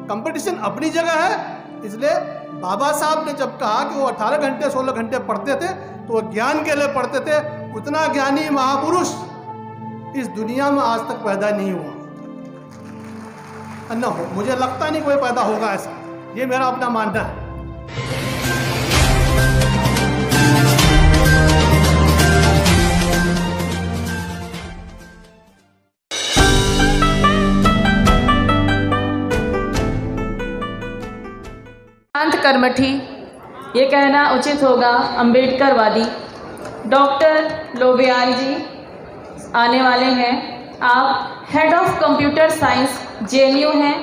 Competition अपनी जगह है। इसलिए बाबा साहब ने जब कहा कि वो 18 घंटे 16 घंटे पढ़ते थे तो वो ज्ञान के लिए पढ़ते थे, उतना ज्ञानी महापुरुष इस दुनिया में आज तक पैदा नहीं हुआ, न हो, मुझे लगता नहीं कोई पैदा होगा ऐसा, ये मेरा अपना मानना है। कर्मठी ये कहना उचित होगा, अम्बेडकरवादी डॉक्टर लोबियाल जी आने वाले हैं। आप head of computer science JNU हैं।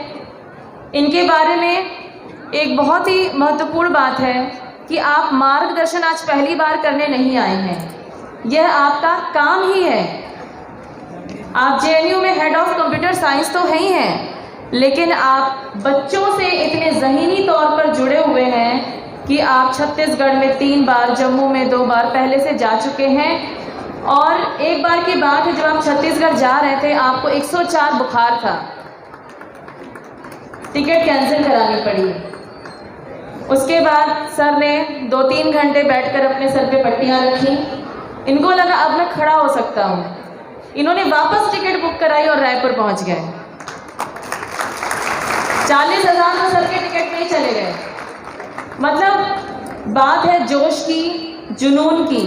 इनके बारे में एक बहुत ही महत्वपूर्ण बात है कि आप मार्गदर्शन आज पहली बार करने नहीं आए हैं, यह आपका काम ही है। आप JNU में हेड ऑफ कंप्यूटर साइंस तो है ही हैं, लेकिन आप बच्चों से इतने ज़हीनी तौर पर जुड़े हुए हैं कि आप छत्तीसगढ़ में 3 बार, जम्मू में 2 बार पहले से जा चुके हैं। और एक बार की बात है, जब आप छत्तीसगढ़ जा रहे थे आपको 104 बुखार था, टिकट कैंसिल करानी पड़ी। उसके बाद सर ने 2-3 घंटे बैठकर अपने सर पे पट्टियाँ रखी। इनको लगा अब मैं खड़ा हो सकता हूँ। इन्होंने वापस टिकट बुक कराई और रायपुर पहुँच गए। 40,000 तो सर के टिकट में ही चले गए। मतलब बात है जोश की, जुनून की।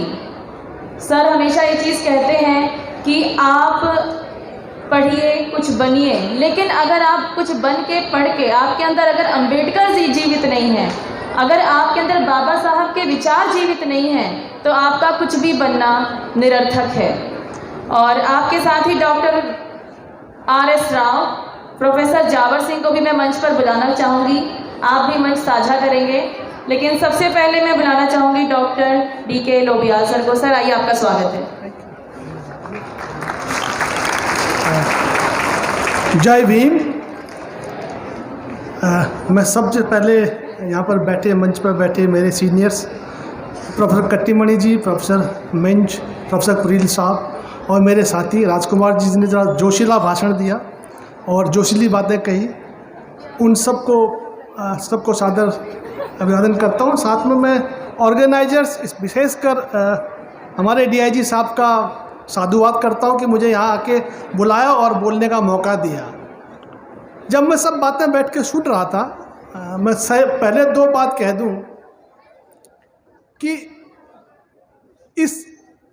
सर हमेशा ये चीज़ कहते हैं कि आप पढ़िए, कुछ बनिए, लेकिन अगर आप कुछ बन के पढ़ के आपके अंदर अगर अंबेडकर जी जीवित नहीं है, अगर आपके अंदर बाबा साहब के विचार जीवित नहीं हैं, तो आपका कुछ भी बनना निरर्थक है। और आपके साथ ही डॉक्टर RS राव, प्रोफेसर जावर सिंह को भी मैं मंच पर बुलाना चाहूँगी। आप भी मंच साझा करेंगे, लेकिन सबसे पहले मैं बुलाना चाहूँगी डॉक्टर DK लोबियाल सर को। सर आइए, आपका स्वागत है। जय भीम। मैं सबसे पहले यहाँ पर बैठे, मंच पर बैठे मेरे सीनियर्स प्रोफेसर कट्टीमणि जी, प्रोफेसर मिंज, प्रोफेसर कुरील साहब और मेरे साथी राजकुमार जी ने जरा जोशीला भाषण दिया और जोशीली बातें कही, उन सबको सादर अभिवादन करता हूँ। साथ में मैं ऑर्गेनाइजर्स, विशेषकर हमारे DIG साहब का साधुवाद करता हूँ कि मुझे यहाँ आके बुलाया और बोलने का मौका दिया। जब मैं सब बातें बैठ के सुन रहा था, मैं पहले 2 बात कह दूँ कि इस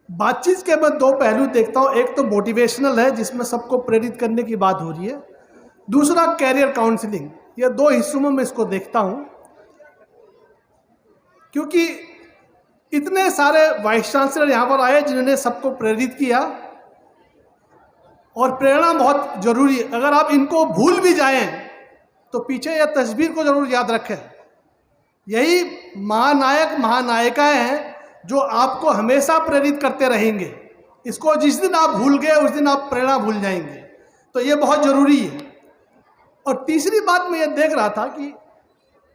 बातचीत के मैं 2 पहलू देखता हूँ। एक तो मोटिवेशनल है, जिसमें सबको प्रेरित करने की बात हो रही है। दूसरा कैरियर काउंसलिंग। ये 2 हिस्सों में मैं इसको देखता हूँ, क्योंकि इतने सारे वाइस चांसलर यहाँ पर आए जिन्होंने सबको प्रेरित किया, और प्रेरणा बहुत जरूरी है। अगर आप इनको भूल भी जाएं तो पीछे यह तस्वीर को जरूर याद रखें। यही महानायक महानायिकाएं हैं जो आपको हमेशा प्रेरित करते रहेंगे। इसको जिस दिन आप भूल गए उस दिन आप प्रेरणा भूल जाएंगे, तो ये बहुत ज़रूरी है। और तीसरी बात मैं ये देख रहा था कि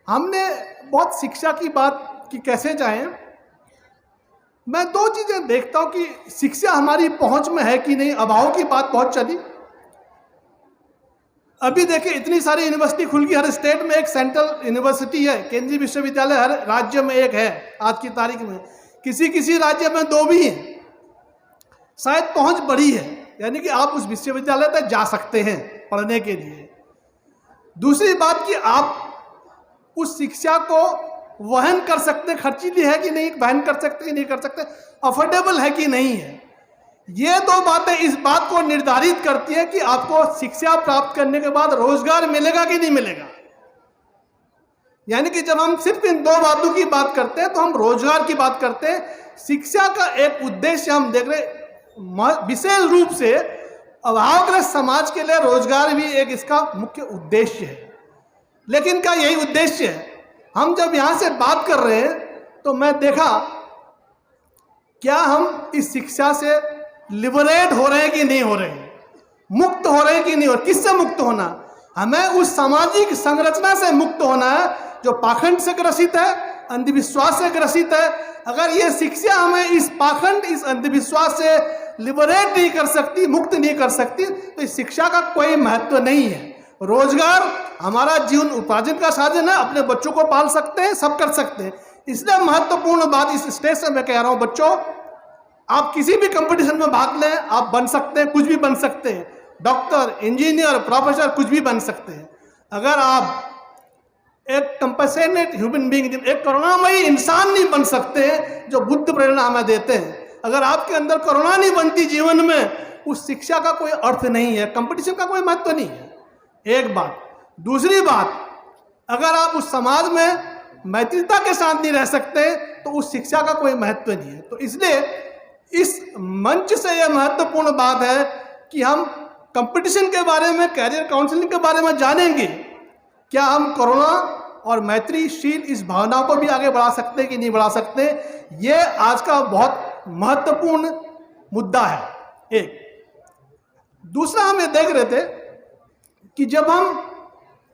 हमने बहुत शिक्षा की बात की कैसे जाएं। मैं 2 चीज़ें देखता हूँ कि शिक्षा हमारी पहुँच में है कि नहीं। अभाव की बात बहुत चली। अभी देखिए इतनी सारी यूनिवर्सिटी खुल गई, हर स्टेट में एक सेंट्रल यूनिवर्सिटी है, केंद्रीय विश्वविद्यालय हर राज्य में एक है आज की तारीख में। किसी राज्य में 2 भी हैं। शायद पहुंच बड़ी है, यानी कि आप उस विश्वविद्यालय तक जा सकते हैं पढ़ने के लिए। दूसरी बात कि आप उस शिक्षा को वहन कर सकते, खर्चीली है कि नहीं, वहन कर सकते कि नहीं कर सकते, अफोर्डेबल है कि नहीं है। ये 2 बातें इस बात को निर्धारित करती है कि आपको शिक्षा प्राप्त करने के बाद रोजगार मिलेगा कि नहीं मिलेगा। यानी कि जब हम सिर्फ इन 2 बातों की बात करते हैं तो हम रोजगार की बात करते हैं। शिक्षा का एक उद्देश्य हम देख रहे, विशेष रूप से अभावग्रस्त समाज के लिए रोजगार भी एक इसका मुख्य उद्देश्य है। लेकिन क्या यही उद्देश्य है? हम जब यहाँ से बात कर रहे हैं तो मैं देखा, क्या हम इस शिक्षा से लिबरेट हो रहे हैं कि नहीं हो रहे हैं, मुक्त हो रहे हैं कि नहीं हो रहे। किससे मुक्त होना? हमें उस सामाजिक संरचना से मुक्त होना है जो पाखंड से ग्रसित है, अंधविश्वास से ग्रसित है। अगर ये शिक्षा हमें इस पाखंड, इस अंधविश्वास से लिबरेट नहीं कर सकती, मुक्त नहीं कर सकती, तो इस शिक्षा का कोई महत्व नहीं है। रोजगार हमारा जीवन उपार्जन का साधन है, अपने बच्चों को पाल सकते हैं, सब कर सकते हैं। इसलिए महत्वपूर्ण बात इस स्टेज से मैं कह रहा हूं, बच्चों आप किसी भी कंपटीशन में भाग लें, आप बन सकते हैं, कुछ भी बन सकते हैं, डॉक्टर, इंजीनियर, प्रोफेसर, कुछ भी बन सकते हैं। अगर आप एक कंपैशनेट ह्यूमन बीइंग, एक करुणामयी इंसान नहीं बन सकते जो बुद्ध प्रेरणा हमें देते हैं। अगर आपके अंदर करुणा नहीं बनती जीवन में, उस शिक्षा का कोई अर्थ नहीं है, कंपटीशन का कोई महत्व नहीं है। एक बात। दूसरी बात, अगर आप उस समाज में मैत्रीता के साथ नहीं रह सकते तो उस शिक्षा का कोई महत्व नहीं है। तो इसलिए इस मंच से यह महत्वपूर्ण बात है कि हम कंपटीशन के बारे में, कैरियर काउंसलिंग के बारे में जानेंगे। क्या हम करुणा और मैत्रीशील इस भावना को भी आगे बढ़ा सकते हैं कि नहीं बढ़ा सकते, ये आज का बहुत महत्वपूर्ण मुद्दा है। एक दूसरा, हम ये देख रहे थे कि जब हम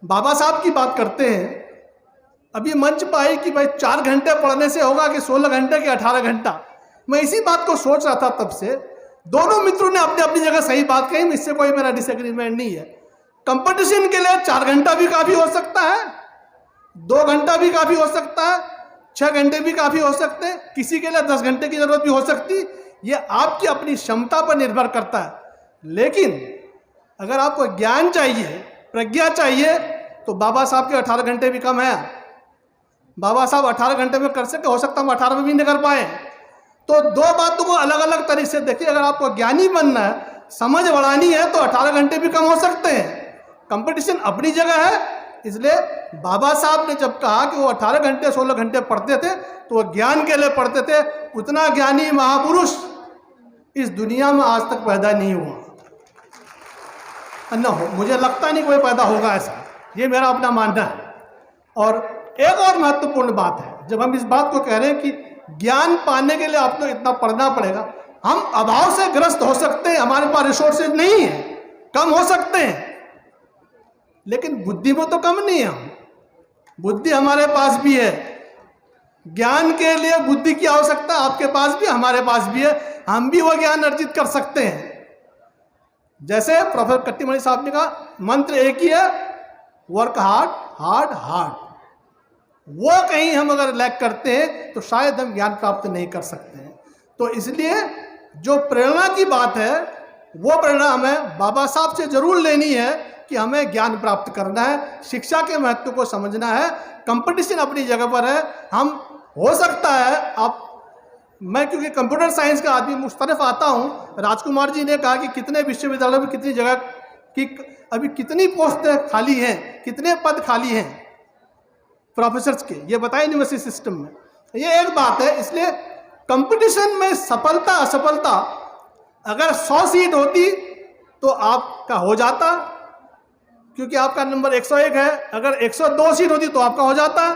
बाबा साहब की बात करते हैं, अभी मंच पर आई कि भाई 4 घंटे पढ़ने से होगा कि 16 घंटे कि 18 घंटा। मैं इसी बात को सोच रहा था तब से। दोनों मित्रों ने अपनी अपनी जगह सही बात कही, इससे कोई मेरा डिसएग्रीमेंट नहीं है। कंपटीशन के लिए 4 घंटा भी काफ़ी हो सकता है, 2 घंटा भी काफ़ी हो सकता है, 6 घंटे भी काफ़ी हो सकते हैं, किसी के लिए 10 घंटे की ज़रूरत भी हो सकती। ये आपकी अपनी क्षमता पर निर्भर करता है। लेकिन अगर आपको ज्ञान चाहिए, प्रज्ञा चाहिए, तो बाबा साहब के 18 घंटे भी कम है। बाबा साहब 18 घंटे में कर सके, हो सकता हम 18 में भी नहीं कर पाए। तो दो बातों को अलग अलग तरीके से देखिए। अगर आपको ज्ञानी बनना है, समझ बढ़ानी है, तो 18 घंटे भी कम हो सकते हैं। कंपटीशन अपनी जगह है। इसलिए बाबा साहब ने जब कहा कि वो 18 घंटे 16 घंटे पढ़ते थे, तो वो ज्ञान के लिए पढ़ते थे। उतना ज्ञानी महापुरुष इस दुनिया में आज तक पैदा नहीं हुआ, न हो, मुझे लगता नहीं कोई पैदा होगा ऐसा, ये मेरा अपना मानना है। और एक और महत्वपूर्ण बात है, जब हम इस बात को कह रहे हैं कि ज्ञान पाने के लिए आपको इतना पढ़ना पड़ेगा, हम अभाव से ग्रस्त हो सकते हैं, हमारे पास रिसोर्सेज नहीं है, कम हो सकते हैं, लेकिन बुद्धि में तो कम नहीं है हम। बुद्धि हमारे पास भी है। ज्ञान के लिए बुद्धि की आवश्यकता आपके पास भी, हमारे पास भी है। हम भी वो ज्ञान अर्जित कर सकते हैं। जैसे प्रोफेसर कट्टीमणि साहब ने कहा, मंत्र एक ही है, वर्क हार्ड, हार्ड, हार्ड। वो कहीं हम अगर लैक करते हैं तो शायद हम ज्ञान प्राप्त नहीं कर सकते हैं। तो इसलिए जो प्रेरणा की बात है, वो प्रेरणा हमें बाबा साहब से जरूर लेनी है कि हमें ज्ञान प्राप्त करना है, शिक्षा के महत्व को समझना है। कंपटीशन अपनी जगह पर है। हम हो सकता है आप, मैं क्योंकि कंप्यूटर साइंस का आदमी मुस्तरफ आता हूँ, राजकुमार जी ने कहा कि कितने विश्वविद्यालयों में कितनी जगह की, अभी कितनी पोस्ट खाली हैं, कितने पद खाली हैं प्रोफेसर्स के, ये बताया यूनिवर्सिटी सिस्टम में। ये एक बात है। इसलिए कंपटीशन में सफलता असफलता, अगर 100 सीट होती तो आपका हो जाता, क्योंकि आपका नंबर 101 है। अगर 102 सीट होती तो आपका हो जाता।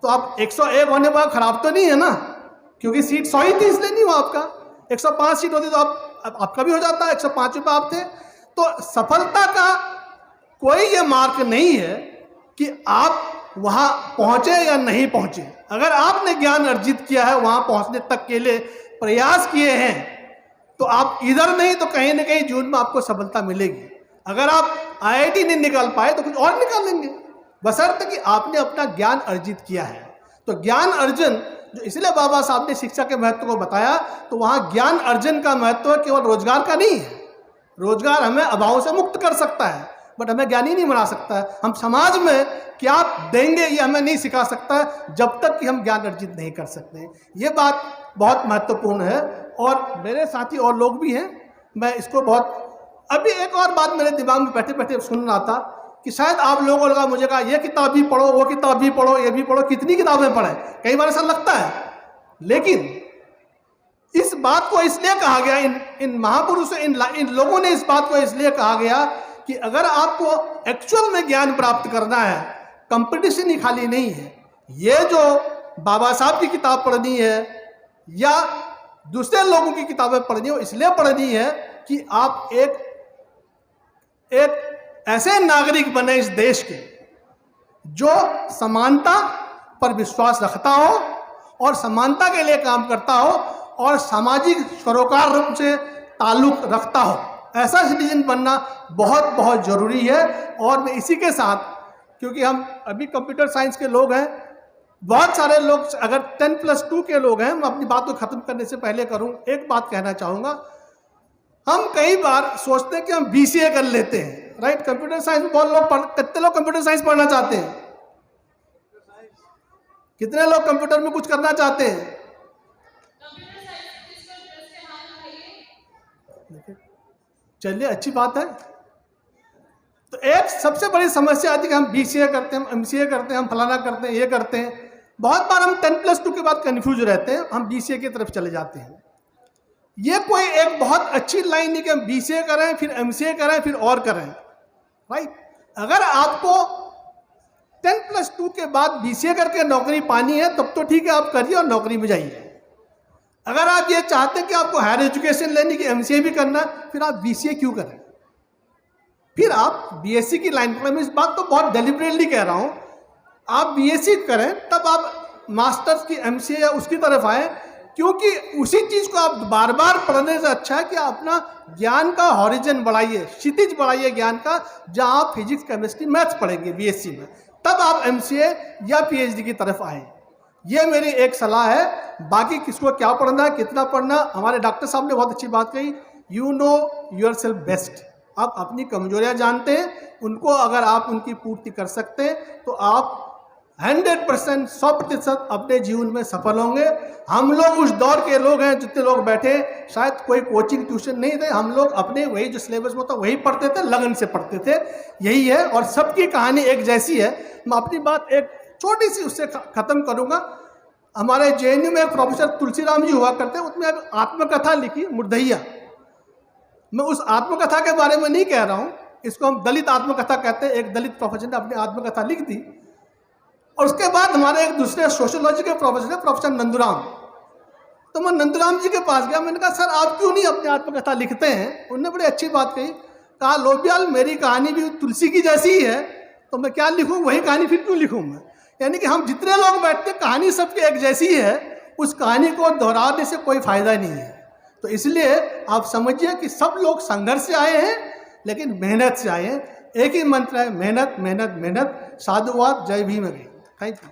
तो आप 101 होने पर खराब तो नहीं है ना, क्योंकि सीट 100 ही थी इसलिए नहीं हुआ आपका। 105 सीट होती तो आपका भी हो जाता, 105 पे आप थे। तो सफलता का कोई ये मार्क नहीं है कि आप वहाँ पहुँचे या नहीं पहुँचे। अगर आपने ज्ञान अर्जित किया है, वहाँ पहुँचने तक के लिए प्रयास किए हैं, तो आप इधर नहीं तो कहीं ना कहीं जीवन में आपको सफलता मिलेगी। अगर आप IIT नहीं निकाल पाए तो कुछ और निकालेंगे, बशर्ते कि आपने अपना ज्ञान अर्जित किया है। तो ज्ञान अर्जन, जो इसलिए बाबा साहब ने शिक्षा के महत्व को बताया, तो वहाँ ज्ञान अर्जन का महत्व केवल रोजगार का नहीं है। रोजगार हमें अभाव से मुक्त कर सकता है, बट हमें ज्ञानी नहीं बना सकता है। हम समाज में क्या देंगे ये हमें नहीं सिखा सकता है, जब तक कि हम ज्ञान अर्जित नहीं कर सकते। ये बात बहुत महत्वपूर्ण है। और मेरे साथी और लोग भी हैं, मैं इसको बहुत, अभी एक और बात मेरे दिमाग में बैठे बैठे सुन रहा था कि शायद आप लोगों को लगा, मुझे कहा ये किताब भी पढ़ो, वो किताब भी पढ़ो, ये भी पढ़ो, कितनी किताबें पढ़ें, कई बार ऐसा लगता है। लेकिन इस बात को इसलिए कहा गया, इन महापुरुषों, इन लोगों ने इस बात को इसलिए कहा गया कि अगर आपको एक्चुअल में ज्ञान प्राप्त करना है, कंपटीशन ही खाली नहीं है। ये जो बाबा साहब की किताब पढ़नी है या दूसरे लोगों की किताबें पढ़नी हो, इसलिए पढ़नी है कि आप एक ऐसे नागरिक बने इस देश के जो समानता पर विश्वास रखता हो और समानता के लिए काम करता हो और सामाजिक सरोकार रूप से ताल्लुक रखता हो। ऐसा सिटीजन बनना बहुत बहुत ज़रूरी है। और मैं इसी के साथ, क्योंकि हम अभी कंप्यूटर साइंस के लोग हैं, बहुत सारे लोग अगर 10+2 के लोग हैं, मैं अपनी बात को ख़त्म करने से पहले करूं, एक बात कहना चाहूँगा। हम कई बार सोचते हैं कि हम BCA कर लेते हैं, राइट। कंप्यूटर साइंस में बहुत लोग कितने लोग कंप्यूटर साइंस पढ़ना चाहते हैं? कितने लोग कंप्यूटर में कुछ करना चाहते हैं? चलिए, अच्छी बात है। तो एक सबसे बड़ी समस्या आती है कि हम BCA करते हैं, हम MCA करते हैं, हम फलाना करते हैं, ये करते हैं। बहुत बार हम 10+2 के बाद कन्फ्यूज रहते हैं, हम BCA की तरफ चले जाते हैं। ये कोई एक बहुत अच्छी लाइन नहीं कि हम BCA करें फिर MCA करें फिर और करें, राइट। अगर आपको 10+2 के बाद BCA करके नौकरी पानी है तब तो ठीक है, आप करिए और नौकरी में जाइए। अगर आप ये चाहते हैं कि आपको हायर एजुकेशन लेने की MCA भी करना, फिर आप BCA क्यों करें? फिर आप BSc की लाइन पकड़ें। मैं इस बात को बहुत डेलिबरेटली कह रहा हूँ। आप BSc करें तब आप मास्टर्स की MCA या उसकी तरफ आए, क्योंकि उसी चीज़ को आप बार बार पढ़ने से अच्छा है कि आप अपना ज्ञान का हॉरिजन बढ़ाइए, क्षितिज बढ़ाइए ज्ञान का। जहाँ आप फिजिक्स, केमिस्ट्री, मैथ्स पढ़ेंगे BSc में, तब आप MCA या PhD की तरफ आए। ये मेरी एक सलाह है। बाकी किसको क्या पढ़ना है, कितना पढ़ना, हमारे डॉक्टर साहब ने बहुत अच्छी बात कही, you know your self best. आप अपनी कमजोरियां जानते हैं, उनको अगर आप उनकी पूर्ति कर सकते हैं तो आप 100%, 100% अपने जीवन में सफल होंगे। हम लोग उस दौर के लोग हैं, जितने लोग बैठे, शायद कोई कोचिंग ट्यूशन नहीं थे, हम लोग अपने वही जो सिलेबस में था वही पढ़ते थे, लगन से पढ़ते थे। यही है, और सबकी कहानी एक जैसी है। मैं अपनी बात एक छोटी सी उससे ख़त्म करूँगा। हमारे JNU में एक प्रोफेसर तुलसीराम जी हुआ करते हैं, उसमें आत्मकथा लिखी, मुर्दहिया। मैं उस आत्मकथा के बारे में नहीं कह रहा हूँ, इसको हम दलित आत्मकथा कहते हैं। एक दलित प्रोफेसर ने अपनी आत्मकथा लिख दी, और उसके बाद हमारे एक दूसरे सोशियोलॉजी के प्रोफेसर है, प्रोफेसर नंदुराम। तो मैं नंदुराम जी के पास गया, मैंने कहा सर आप क्यों नहीं अपनी आत्मकथा लिखते हैं? उन्होंने बड़ी अच्छी बात कही, कहा लोबियाल मेरी कहानी भी तुलसी की जैसी ही है, तो मैं क्या लिखूँ, वही कहानी फिर क्यों लिखूँ मैं? यानी कि हम जितने लोग बैठते हैं, कहानी सबकी एक जैसी ही है, उस कहानी को दोहराने से कोई फायदा नहीं है। तो इसलिए आप समझिए कि सब लोग संघर्ष से आए हैं, लेकिन मेहनत से आए हैं। एक ही मंत्र है, मेहनत मेहनत मेहनत। साधुवाद, जय भीम। Thank you.